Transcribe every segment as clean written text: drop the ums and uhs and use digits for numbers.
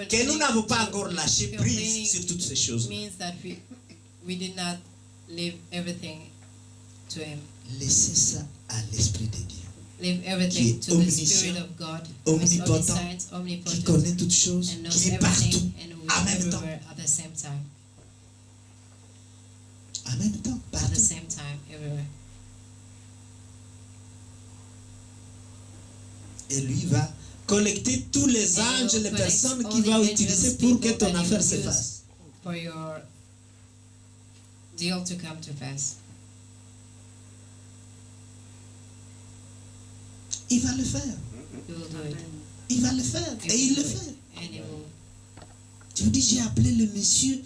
que nous n'avons pas encore lâché prise sur toutes ces choses. Means that we did not leave everything to Him. Laissez ça à l'Esprit de Dieu. Leave everything to the Spirit of God, who is omnipotent, qui omnipotent, connaît toutes choses, and knows qui est partout, everything and who en is même temps. everywhere at the same time. En même temps, At the partout. same time, everywhere. Et lui va collecter tous les And anges, he will les collect personnes all qu'il the va angels, utiliser pour que people ton that he affaire will se use fasse. for your deal to come to pass. Il va le faire. He will do it. Il va le faire. He Et will il do le it. fait. And he will. Tu me dis, j'ai appelé le monsieur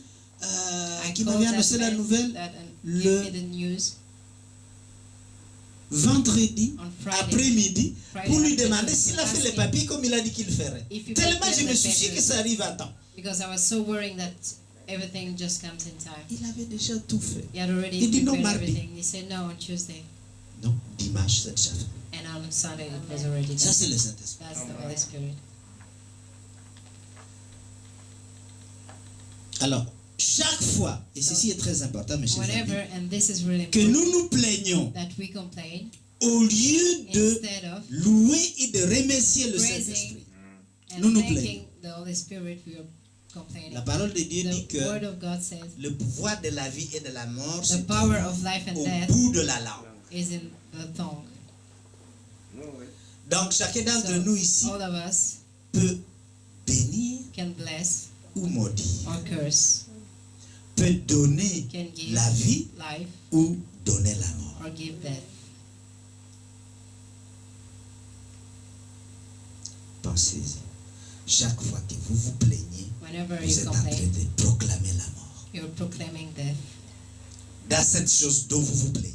qui m'avait annoncé la nouvelle Give me the news vendredi on Friday. après-midi pour lui demander afternoon, s'il a fait les asking papiers comme il a dit qu'il ferait. if you Tellement prepare je me the soucie papers. que ça arrive à temps. Because I was so worrying that everything just comes in time. Il avait déjà tout fait. He had already Il dit non, prepared mardi. everything. He said no on Tuesday, Non, dimanche, c'est déjà fait. and on Sunday it was already Ça, done. c'est le Saint-Esprit. That's the Holy Spirit. Alors, chaque fois, et ceci est très important, mes chers Whenever, amis, and this is really que important, nous nous plaignons, that we complain au lieu de instead of louer et de remercier le praising Saint-Esprit. and Nous nous thanking the Holy Spirit, we are complaining. La parole de Dieu dit The que Word of God says le pouvoir de la vie et de la mort the se power trouve of life and au death bout de la langue. is in the tongue. Donc, chacun d'entre So, nous ici all of us peut bénir can bless ou maudire, or curse, peut donner can give la vie life ou donner la mort. or give death. Pensez-y. Chaque fois que vous vous plaignez, Whenever vous you êtes en train complain, de proclamer la mort. you're proclaiming death. Dans cette chose dont vous vous plaignez.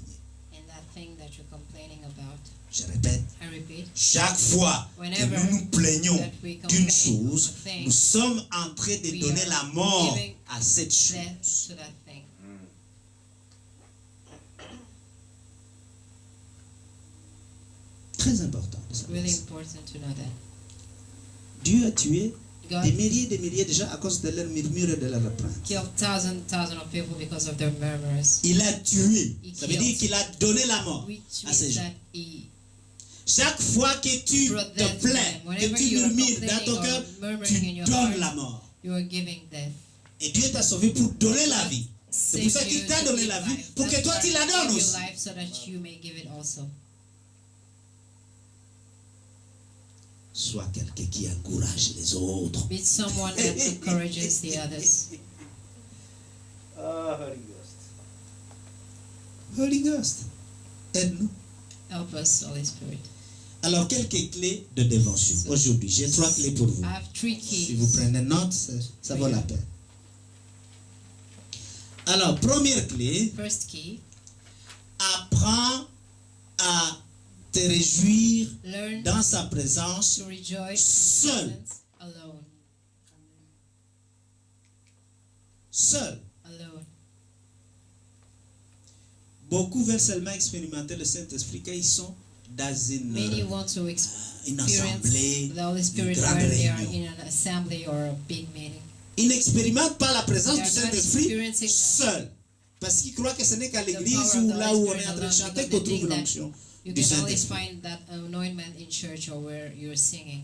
And that thing that you're complaining about, Je répète, I repeat, chaque fois que Whenever nous nous plaignons that we d'une complain chose, of a thing, nous sommes en train de we donner are la mort giving à cette death chose. to that thing. Très important de savoir Really ça. important to know that. Dieu a tué God des milliers de gens à cause de leur murmure et de leur plainte. killed thousands of people because of their murmurs, Il a tué. He Ça veut killed. dire qu'il a donné la mort which à ces means gens. that he Chaque fois que tu brought te death to plains, them. que Whenever tu you are murmures dans complaining ton or cœur, murmuring in tu your donnes heart, la mort. you are giving death. Et Dieu t'a sauvé pour donner la vie. C'est pour ça Save qu'il you t'a to donné give la vie, life. pour que That's toi why tu la He donnes gave you aussi. life so that you may give it also. Sois quelqu'un qui encourage les autres. Be someone that encourages the others. Holy Ghost. Holy Ghost, aide-nous. Help us, Holy Spirit. Alors, quelques clés de dévotion. Aujourd'hui, j'ai 3 clés pour vous. I have 3 Si vous keys. prenez note, ça vaut la peine. Alors, première clé, First key, apprends à te réjouir learn dans sa présence to rejoice seul. in His presence alone. Seul. Alone. Beaucoup veulent seulement expérimenter le Saint-Esprit quand ils sont dans Many une want to experience assemblée, the Holy Spirit une grande when they are réunion. in an assembly or a big meeting. Ils n'expérimentent pas la présence They du are not Saint-Esprit experiencing seul. Parce qu'ils croient que ce n'est qu'à the l'église power ou of the là Holy où on Spirit est en train de alone chanter because qu'on they trouve think that l'onction you du can only Saint-Esprit. find that anointment in church or where you're singing.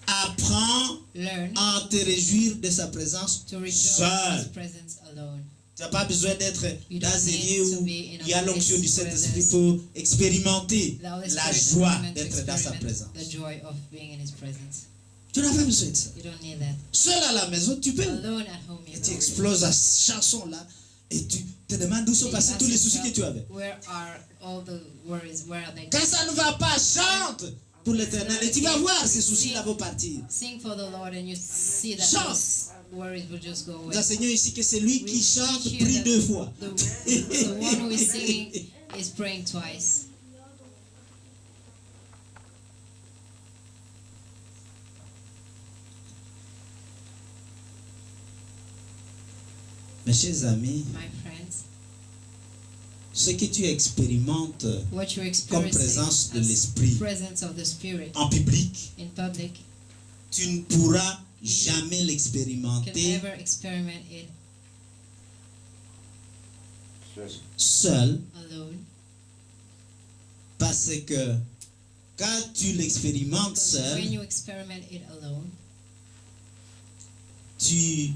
Apprends Learn à te réjouir de sa présence to rejoice in His seul. presence alone. Tu n'as pas besoin d'être You dans don't un need lieu to où be in a il y a l'onction place du where Saint-Esprit there's pour expérimenter The Holy la Spirit joie is meant to d'être dans sa experiment présence. the joy of being in His presence. Tu n'as pas besoin de ça. You don't need that. Seul à la maison, tu peux. Alone at home, Et you tu know. exploses la chanson là et tu te demandes où sont You passés ask tous les soucis yourself, que tu avais. Where are all the worries? Where are they? Quand ça ne va pas, chante pour l'éternel et tu vas voir ces soucis-là vont partir. Sing for the Lord and you see that Chante. those worries will just go Nous away. enseignons ici que c'est lui qui chante teach you prie that 2 fois. The one who is singing is praying twice. Mes chers amis, My friends, ce que tu expérimentes what you're comme experiencing présence de as l'esprit presence of the Spirit en public, in public, tu ne pourras jamais you can l'expérimenter never experiment it seul, alone. parce que quand tu l'expérimentes Because seul, when you experiment it alone, tu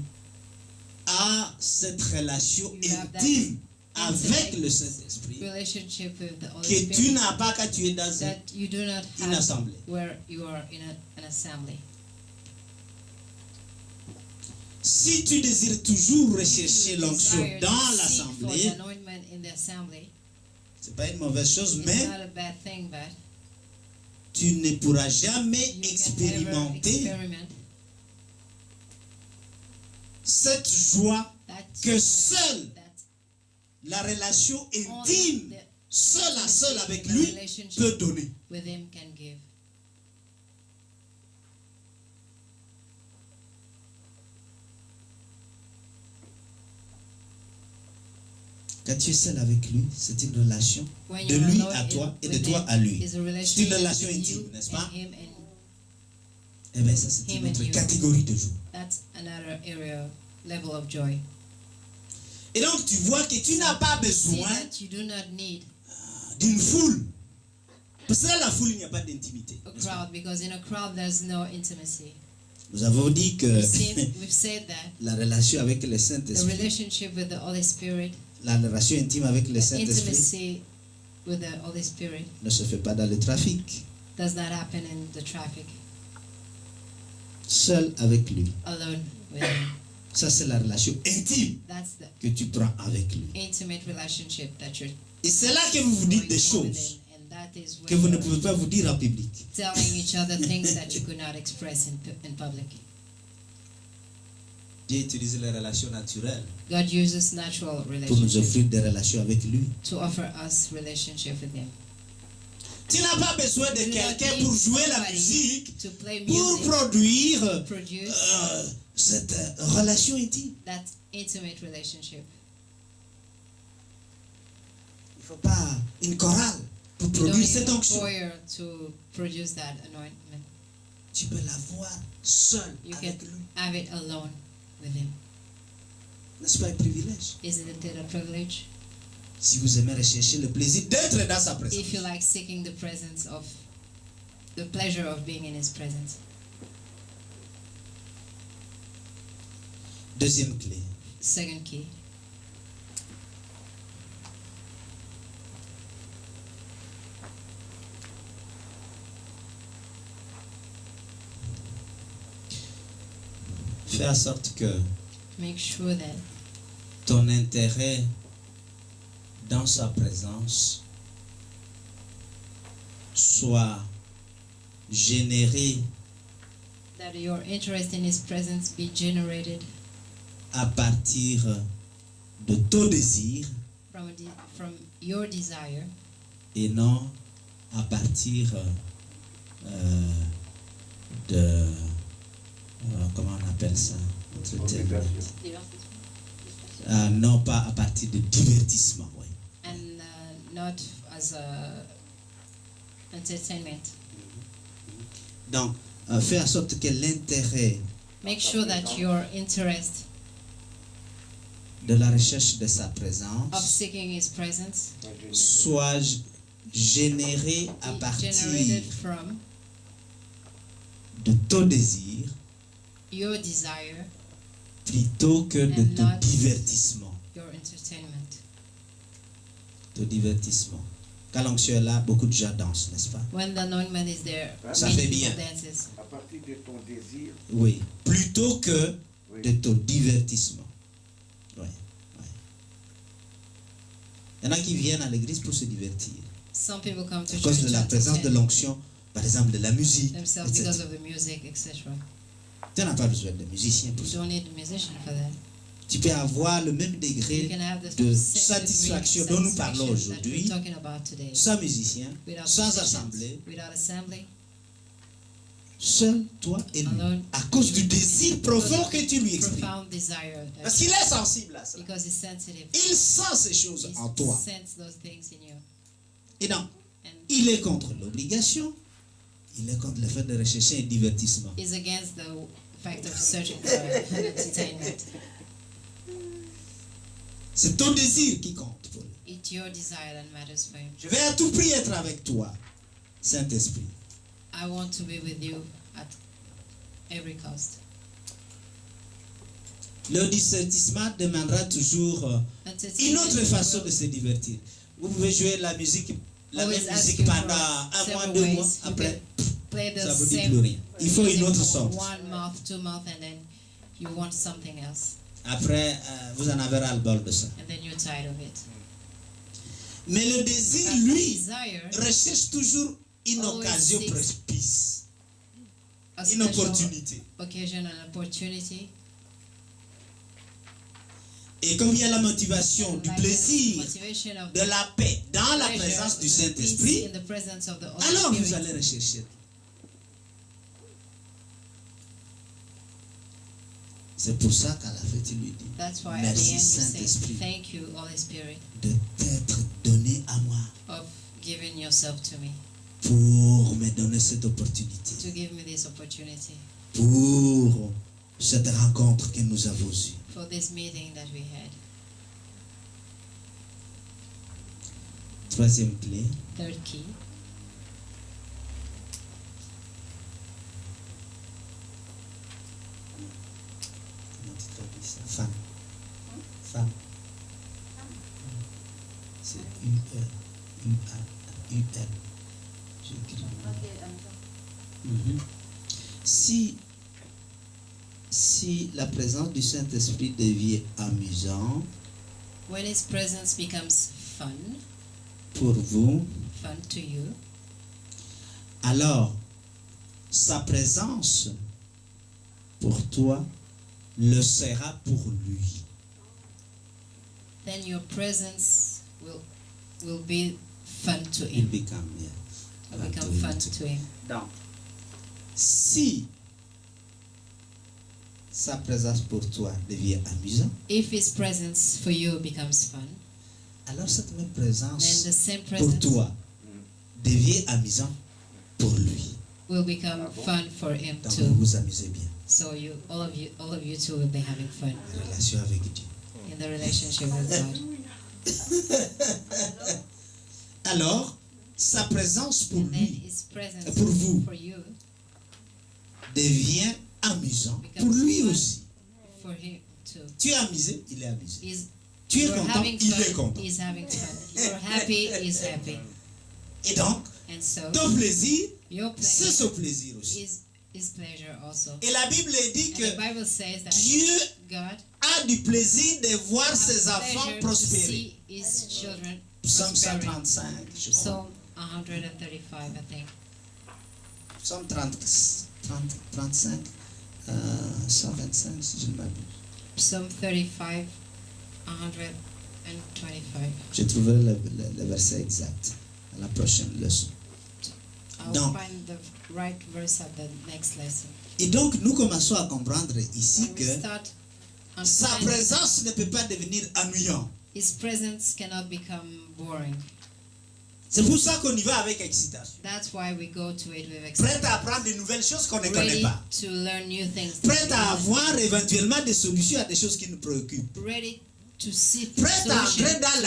as cette relation You have that intime avec intimate le Saint-Esprit relationship with the Holy que tu Spirit n'as pas quand tu es dans that you do not une have assemblée. where you are in an assembly. Si tu désires toujours rechercher If you l'onction desire to dans seek for l'assemblée, the anointment in the assembly, c'est pas une mauvaise chose, it's mais not a bad thing, but tu ne pourras jamais you can never expérimenter experiment cette joie that que seule that la relation only intime, the seul à seul avec the lui, relationship peut donner. with Him can give. Quand tu es seul avec lui, c'est une relation When de you're lui alone à toi et de with toi Him, à lui. is a C'est une relationship relation with intime, you n'est-ce pas? and Him, and Eh bien, ça, c'est Him une and autre you. catégorie de joie. that's another area, level of joy. Et donc, tu vois que tu n'as pas See besoin that you do not need d'une foule. Parce que dans la foule, il n'y a pas d'intimité. a n'est-ce pas? crowd, because in a crowd there's no intimacy. Nous avons dit que We've said that la relation avec le the Saint-Esprit, relationship with the Holy Spirit, la relation intime avec le the Saint-Esprit intimacy with the Holy Spirit ne se fait pas dans le trafic. does not happen in the traffic, Seul avec lui. alone with Him. Ça, c'est la relation intime That's the que tu prends avec lui. intimate relationship that you're Et c'est là que vous vous dites going des for with choses Him, and that is que when vous ne you're pouvez pas vous dire en public. telling each other things that you could not express in public. Dieu utilise les relations naturelles God uses natural pour nous relationships offrir des relations avec lui. to offer us relationship with Him. Tu n'as pas besoin de You do not quelqu'un need pour jouer la somebody musique, to play pour music, produire produce cette relation intime. that intimate relationship. Il ne faut pas une chorale pour You don't produire need cette a onction. choir to produce that anointment. Tu peux l'avoir seul You avec can lui. have it alone with Him. N'est-ce pas un privilège? Isn't it a privilege? Si vous aimez rechercher le plaisir d'être dans sa présence. If you like seeking the presence of, the pleasure of being in His presence. Deuxième clé. Second key, Fais en sorte que make sure that ton intérêt dans sa présence soit généré your interest in His presence be generated à partir de ton désir from your desire et non à partir de comment on appelle ça notre terme. Non pas à partir de divertissement, ouais. and not as a entertainment. Donc fais en sorte que l'intérêt Make sure that your interest de la recherche de sa of présence seeking His presence soit généré à be partir generated from de ton désir your desire, plutôt que de And ton not- divertissement. your entertainment. Ton divertissement. Quand l'onction est là, beaucoup de gens dansent, n'est-ce pas? When the anointment is there, Ça many fait people bien. dances. À partir de ton désir, Oui. Plutôt que oui. de ton divertissement. Oui. Oui. Il y en a qui viennent à l'église pour se divertir. Some people come to À cause church de la to présence de entertain l'onction, par exemple de la musique, themselves etc. because of the music, etc. Tu n'as pas besoin de musicien pour You ça. don't need a musician for that. Tu peux avoir le même You degré can have the de same satisfaction degree dont of nous parlons satisfaction that aujourd'hui, we're talking about today. sans musicien, Without sans musicians, assemblée, without assembly, Seul toi et lui. Alone. À cause du désir profond que tu lui exprimes. Profound desire. Parce qu'il est sensible à ça. Because he's sensitive. Il sent ces choses He en toi. senses those things in you. Et donc, And il est contre l'obligation. Il est contre le fait de rechercher un divertissement. is against the fact of searching for entertainment. C'est ton désir qui compte pour lui. It's your desire that matters for him. Je vais à tout prix être avec toi, Saint-Esprit. I want to be with you at every cost. Le divertissement demandera toujours une autre façon de se divertir. Vous pouvez jouer la musique, la Always même ask musique you for pendant un mois, several 2 ways. mois. You Après, Play the ça vous dit same plus rien. Il faut une music autre for sorte. 1 month, 2 months, and then you want something else. Après, vous en avez ras-le-bol de ça. And then you're tired of it. Mais le désir, But lui, desire, recherche toujours une Always occasion seeks propice, a une special opportunité. occasion and opportunity. Et comme il y a la motivation du Like the plaisir, motivation of de la paix dans la pleasure, présence du the peace Saint-Esprit, in the presence of the Holy alors vous Spirit. allez rechercher. C'est pour ça qu'à la fête, il lui dit, That's why at the merci end you say, Saint-Esprit thank you, Holy Spirit, de t'être donné à moi of giving yourself to me, pour me donner cette opportunité, to give me this opportunity, pour cette rencontre que nous avons eue. for this meeting that we had. Troisième clé, Third key, comment tu traduis ça? Femme. Femme. C'est U-E. U-A. U-L. J'écris. Mhm. Si la présence du Saint-Esprit devient amusant when His presence becomes fun pour vous, to you, alors sa présence pour toi le sera pour lui. then your presence will be fun to Il Him, become, will become fun to Him. Donc, Si sa présence pour toi devient amusant, If His presence for you becomes fun, alors cette même then présence the same pour presence toi devient amusant pour lui. will become fun for Him Donc too. vous vous amusez bien. So all of you two will be having fun En relation avec Dieu. in the relationship with God. Alors, sa présence pour And then lui His presence pour vous for you, devient amusant pour lui aussi. for Him too. Tu es amusé, il est amusé. Is Tu es you're content, having il fun, est content. He's having fun. You're happy, He's happy. Et donc, And so ton plaisir, your c'est pleasure son plaisir aussi. is His pleasure also. Et la Bible dit And que the Bible says that Dieu God a du plaisir de voir has ses enfants pleasure to prospérer. see His children Psaume prospering. 135, je crois. Psalm 135, I think. Psaume 35, 125, si je ne m'abuse. Psalm 35, 125. Je trouverai le verset exact à la prochaine leçon. I'll Donc, find the right verse at the next lesson. et donc, nous commençons à comprendre ici And we que start sa understanding présence ne peut pas devenir ennuyant. His presence cannot become boring. C'est pour ça qu'on y va avec excitation. That's why we go to it with Prête excitement. à apprendre de nouvelles choses qu'on ne connaît Ready pas. to learn new things. Prête à avoir éventuellement des solutions à des choses qui nous préoccupent. Ready to see Prête à solutions entrer dans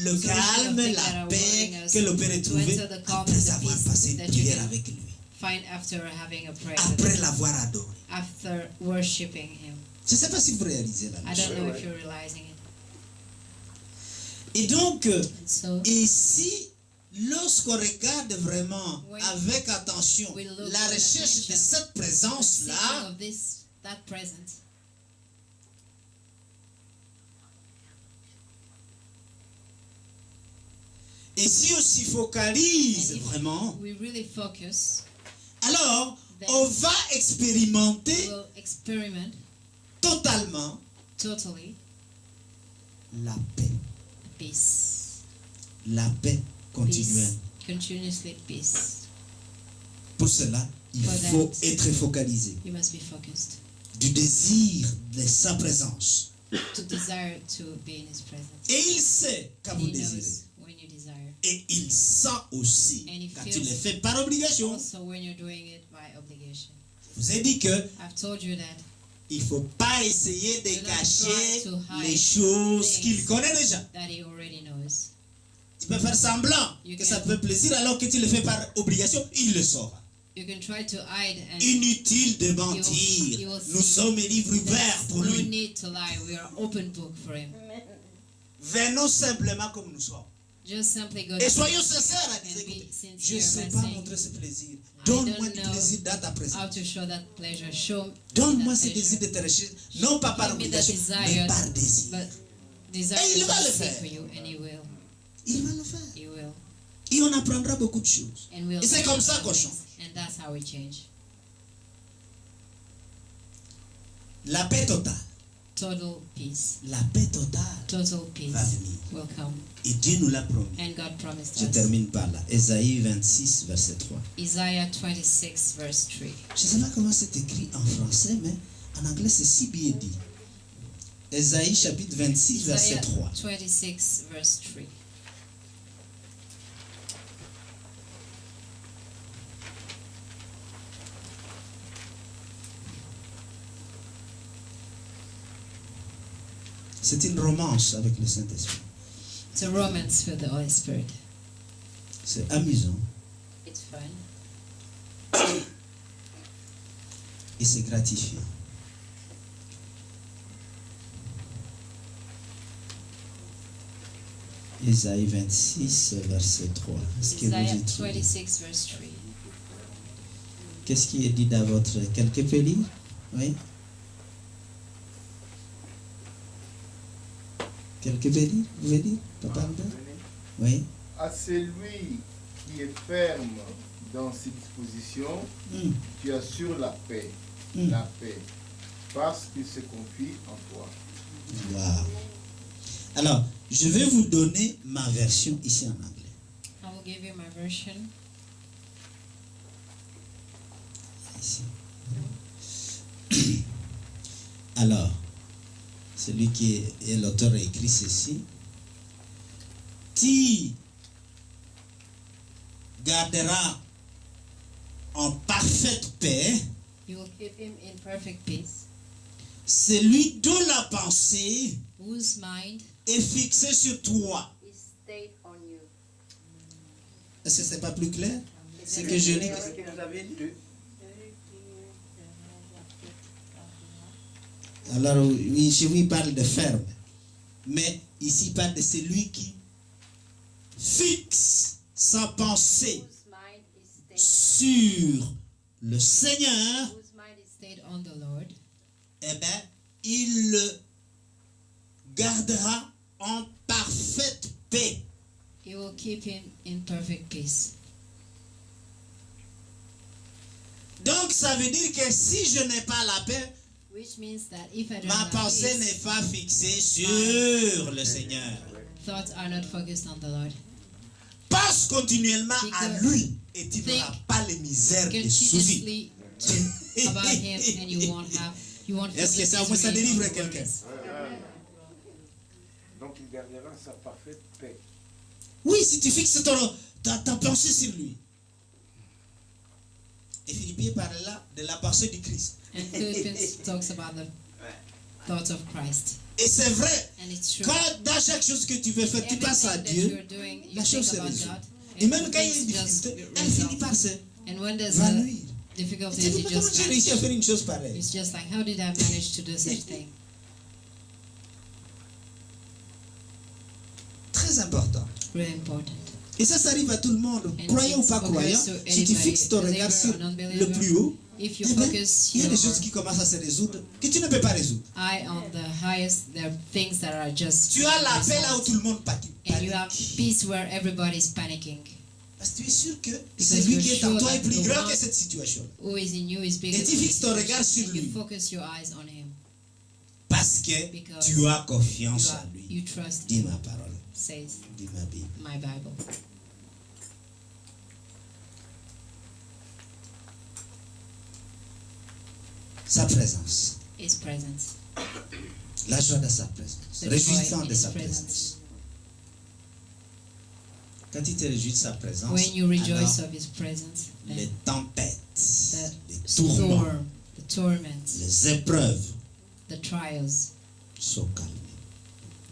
le to calme, solutions that la are paix worrying us, que l'on peut retrouver enter the calm après and the avoir peace passé une that you prière can avec lui. find after having a prayer, Après l'avoir adoré. after worshiping Him. Je ne sais pas si vous réalisez la I chose. don't know if you're realizing it. Et donc, And so, ici, lorsqu'on regarde vraiment When avec attention we look la with recherche de attention, cette seeking présence-là, of that presence, et si on s'y focalise and if vraiment, we really focus, alors then on va expérimenter we'll experiment totalement totally la paix. peace. La paix continuelle. Peace. Continuously peace. Pour cela, il For faut that, être focalisé. you must be focused. Du désir de sa présence. To desire to be in His presence. Et il sait quand vous He désirez. knows when you desire. Et il sent aussi And he quand feels tu le fais par obligation. Also when you're doing it by obligation. Je vous ai dit que I've told you that il ne faut pas essayer de Do not cacher try to hide les choses things qu'il connaît déjà. that He already knows. Tu peux faire semblant You que can- ça te fait plaisir alors que tu le fais par obligation, il le saura. You can try to hide and Inutile de he mentir. will Nous see. sommes un livre ouvert There's pour no lui. need to lie. We are open book for Him. Venons simplement comme nous sommes. Just simply go Et to soyons Him sincères à and dire, be écoutez, je ne sincere sais by pas saying, montrer ce plaisir. I Donne-moi don't du know plaisir dans ta présence. how to show that pleasure. Show Donne-moi that ce désir de pleasure. te rechercher, non pas par Give me that obligation, mais desire, par désir. but desire Et il va le to seek faire. for you, and He will. Il va le faire. He will. Et on apprendra beaucoup de choses. And we'll Et c'est learn comme ça some qu'on things, change. and that's how we change. La paix totale. Total peace. La paix totale Total peace va venir. will come. Et Dieu nous l'a promis. And God promised Je us. termine par là. Ésaïe 26, verset 3. Isaiah 26, verse 3. Je ne sais pas comment c'est écrit en français, mais en anglais c'est si bien dit. Ésaïe chapitre 26, verset Isaiah 3. 26, verse 3. C'est une romance avec le Saint-Esprit. It's a romance with the Holy Spirit. C'est amusant It's fun. et c'est gratifiant. Ésaïe 26, verset 3. Est-ce que vous Isaiah y trouvez? 26, verse 3. Qu'est-ce qui est dit dans votre... Quelqu'un peut lire? Oui? Quelqu'un peut lire? Vous pouvez lire? Papa Albert? Oui? À celui qui est ferme dans ses dispositions, Hmm. tu assures la paix, Hmm. parce qu'il se confie en toi. Wow. Alors, je vais vous donner ma version ici en anglais. I will give you my version. Ici. Alors, celui qui est l'auteur a écrit ceci. Tu garderas en parfaite paix You will keep him in perfect peace, celui dont la pensée whose mind est fixée sur toi. is stayed on you. Est-ce que ce n'est pas plus clair? C'est que je lis. Ce que vous avez lu. Alors, oui, chez vous, il parle de ferme. Mais ici, il parle de celui qui fixe sa pensée Whose mind is stayed, sur le Seigneur. whose mind is stayed on the Lord. Eh bien, il le gardera en parfaite paix. He will keep him in perfect peace. Donc, ça veut dire que si je n'ai pas la paix, Which means that if I don't ma have pensée peace, n'est pas fixée sur le Seigneur. thoughts are not focused on the Lord. Pense continuellement à Because lui et tu n'auras think pas les misères des soucis. Continuously to about him, and you won't feel Est-ce que the ça, moi, ça misery délivre of quelqu'un? worries. Donc il gardera sa parfaite paix. Oui, si tu fixes ta pensée sur lui. Et Philippiens parle là de la pensée du Christ. And Philippians talks about the thoughts of Christ. Et c'est vrai, And it's true. quand dans chaque chose que tu veux faire, tu passes à Everything that Dieu, you're doing, you la chose think se about résout. God. Et même quand il y a une things just difficulté, elle finit resolve. par se And when there's a vanouir. Et difficulty, tu dis, you mais comment just j'ai réussi à vanish. faire une chose pareille? It's just like, how did I manage to do such thing? Très important. Really important. Et ça arrive à tout le monde, And croyant ou it's pas croyant. occurs to Si tu anybody, fixes ton regard believer sur or non-believer. le plus haut, If you eh ben, focus il y a your des choses qui commencent à se résoudre que tu ne peux pas résoudre. eye on the highest, there are things that are just Tu as la paix là où tout le monde and you have panique. peace where everybody's panicking. Parce que tu es sûr que Because celui you're qui est en sure toi est that plus the grand one que cette situation. Who is in you is bigger Et tu than fixes ton the regard situation, sur and you lui. focus your eyes on him Parce que because tu as confiance en lui. you trust Dis him, ma parole, says dis ma Bible. my Bible. Sa présence. His presence. La joie de sa présence. The Réjouissant joy de in sa His présence. presence. Quand tu te réjouis de sa présence, When you rejoice alors, of His presence, les then tempêtes, the les tourments, storm, the torments, les épreuves the trials sont calmées.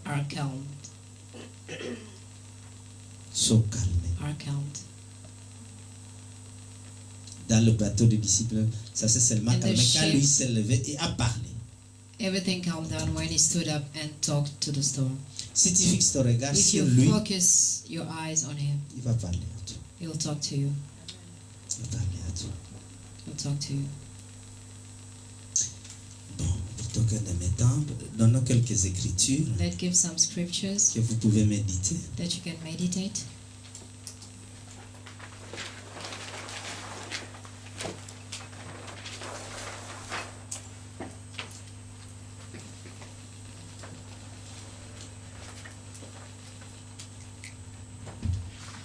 are calmed. Sont calmées. Are calmed. Dans le bateau des disciples, ça s'est seulement And the calmé quand ship- lui s'est levé et a parlé. Everything calmed down when he stood up and talked to the storm. Si tu fixes ton regard If sur you lui, focus your eyes on Him, il va parler à toi. He will talk to you. Il va parler à toi. He'll talk to you. Bon, plutôt que de m'étendre, donnons quelques écritures Let's give some scriptures que vous pouvez méditer. that you can meditate.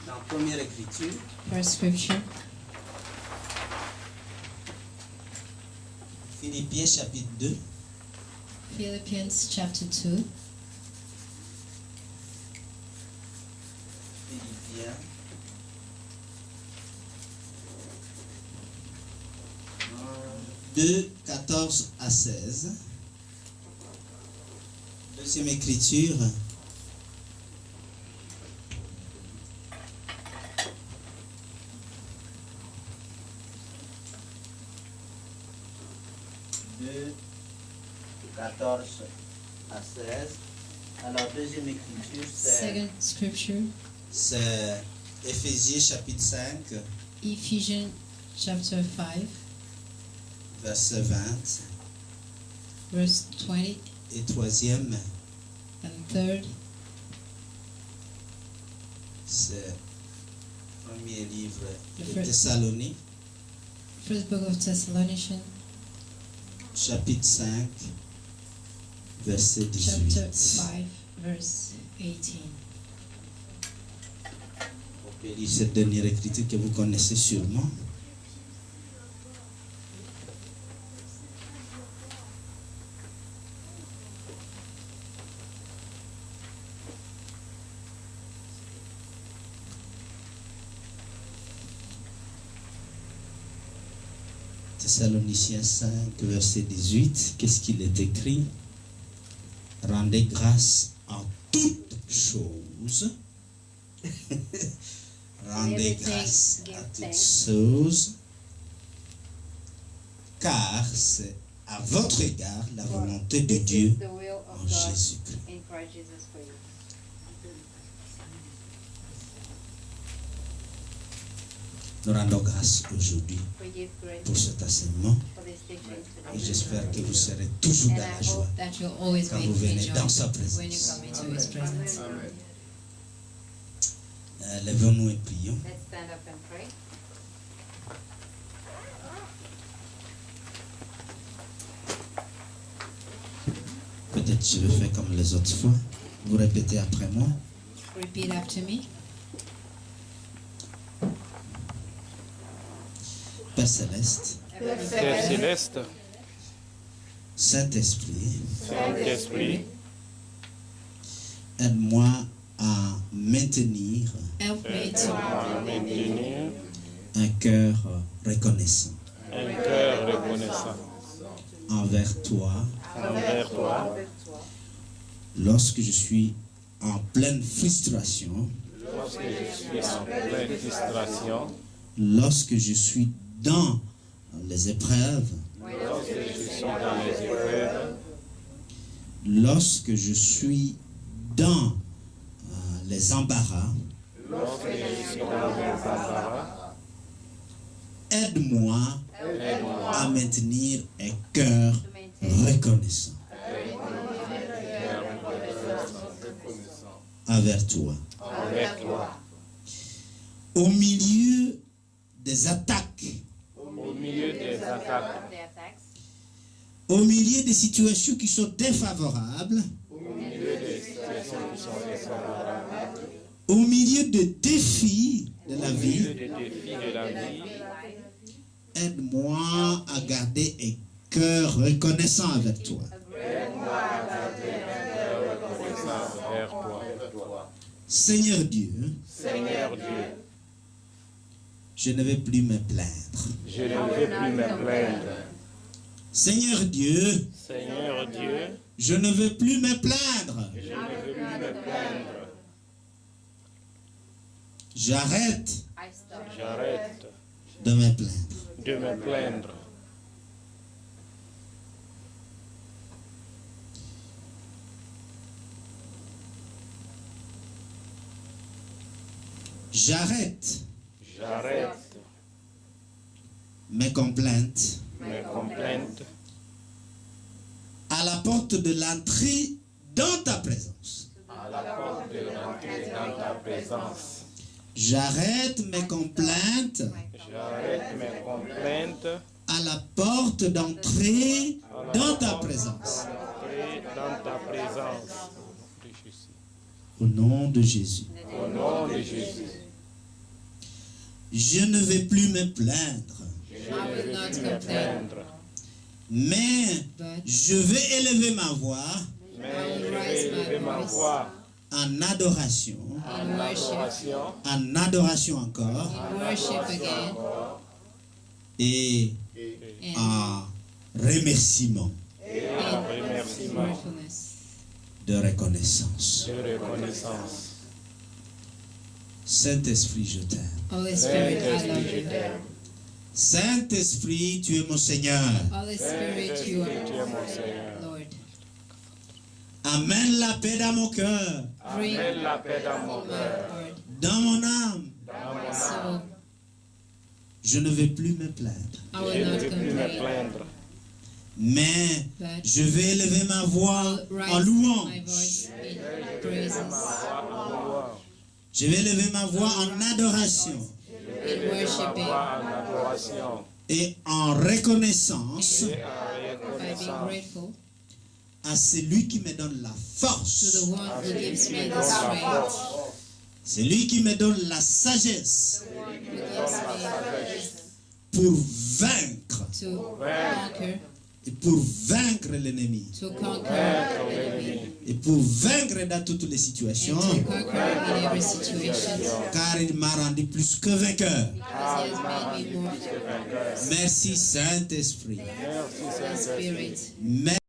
Dans la première écriture, First scripture, Philippiens chapitre 2, Philippians chapter 2. Philippiens 2, 14 à 16. Deuxième écriture, de 14 à 16. Alors, deuxième écriture, Second scripture, c'est Éphésiens chapitre 5, Ephesians chapter 5, verset 20. verse 20 Et troisième, and third, c'est premier livre Le de first- Thessalonique, first book of Thessalonians, chapitre 5, verset chapter 18. 5, verse 18. On peut lire cette dernière écriture que vous connaissez sûrement. Thessaloniciens 5, verset 18, qu'est-ce qu'il est écrit? Rendez grâce en toutes choses. Rendez grâce à toutes choses, car c'est à votre égard la volonté de Dieu the will en of God Jésus-Christ. in Christ Jesus for you. Nous rendons grâce aujourd'hui We give grace pour cet enseignement for this teaching et today. j'espère que vous serez toujours dans la joie That you'll always quand make vous venez me dans joy sa when you présence. come into His presence. Amen. Lèvons-nous et prions. Let's stand up and pray. Peut-être je vais faire comme les autres fois. Vous répétez après moi. Repeat after me. Père Céleste, Père céleste, Saint-Esprit, Saint-Esprit, aide-moi à maintenir Help me to à maintenir un cœur reconnaissant un cœur reconnaissant envers toi envers toi lorsque je suis en pleine frustration, lorsque je suis en pleine frustration, lorsque je suis dans les épreuves, lorsque je suis dans les épreuves, lorsque je suis dans les embarras. lorsque je suis dans les embarras, Aide-moi aide-moi à maintenir un cœur To maintain reconnaissant envers toi. avec toi. Au milieu des attaques, Au milieu des attaques, the attacks, au milieu des situations qui sont défavorables, au milieu des situations qui sont défavorables, au milieu des défis de la au milieu vie, des défis de la vie, aide-moi à garder un cœur reconnaissant avec toi. Vers toi. Seigneur Dieu, Seigneur Dieu, je ne vais plus me plaindre. je ne vais plus me plaindre. Seigneur Dieu, Seigneur Dieu, je ne veux plus me plaindre. je ne veux plus me plaindre. J'arrête I stop. J'arrête de me plaindre. de me plaindre. J'arrête J'arrête mes complaintes mes complaintes à la porte de l'entrée dans ta présence. à la porte de l'entrée dans ta présence. J'arrête mes complaintes J'arrête mes complaintes à la porte d'entrée dans ta présence. d'entrer dans ta présence. Au nom de Jésus. Au nom de Jésus, Je ne vais plus me plaindre, je ne veux plus me plaindre, mais je vais élever ma voix mais je vais élever ma voix en adoration, en adoration, en adoration encore, Worship again. et And en remerciement et en remerciement gratefulness. de reconnaissance. de reconnaissance. Saint-Esprit, je t'aime. Holy Spirit, I love Saint-Esprit, je you. t'aime. Saint-Esprit, tu es mon Seigneur. Holy Spirit, you Saint-Esprit, tu es are mon Seigneur. Lord. Amène la paix dans mon cœur, Bring Amène la paix dans mon my cœur, heart, dans mon âme. dans mon âme. soul. Je ne vais plus me plaindre, I Je will ne not veux plus me complain, plaindre, mais but je vais élever ma voix I'll en raise my louange. voice in praises, en louange, Je vais élever ma voix en adoration in ma worshiping, voix en adoration et en reconnaissance et en by being reconnaissance grateful à celui qui me donne la to force, the one who gives me the dans la strength, force, celui qui me donne la sagesse who gives me pour vaincre to conquer, et pour vaincre l'ennemi to conquer vaincre the l'ennemi, enemy, et pour vaincre dans toutes les and situations, to conquer in every situation, car il m'a rendu plus que vainqueur. because he has made me more Merci Saint-Esprit. merci Holy Saint-Esprit. Spirit. Merci